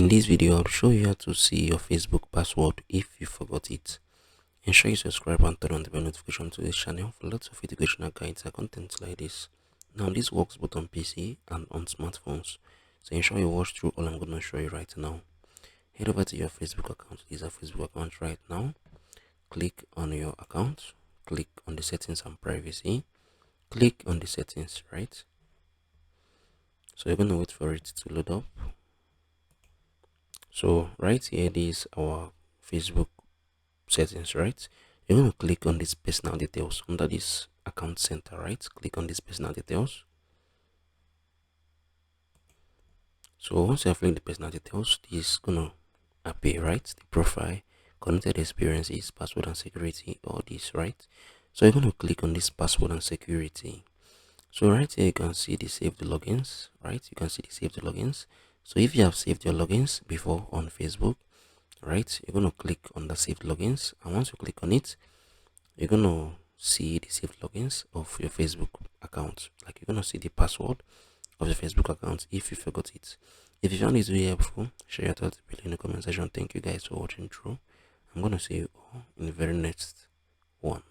In this video, I'll show you how to see your Facebook password if you forgot it. Ensure you subscribe and turn on the bell notification to this channel for lots of educational guides and content like this. Now, this works both on PC and on smartphones, so ensure you watch through all I'm going to show you right now. Head over to your Facebook account. This is a Facebook account right now. Click on your account. Click on the settings and privacy. Click on the settings, right? So you're going to wait for it to load up. So right here, this is our Facebook settings, right? You're going to click on this personal details under this account center, right? Click on this personal details. So once you have clicked the personal details, this is going to appear, right? The profile, connected experiences, password and security, all this, right? So you're going to click on this password and security. So right here, you can see the save the logins, right? You can see the save the logins. So if you have saved your logins before on Facebook, right, you're going to click on the saved logins, and once you click on it, you're going to see the saved logins of your Facebook account. Like, you're going to see the password of your Facebook account if you forgot it. If you found this video helpful, share your thoughts below in the comment section. Thank you guys for watching through. I'm going to see you all in the very next one.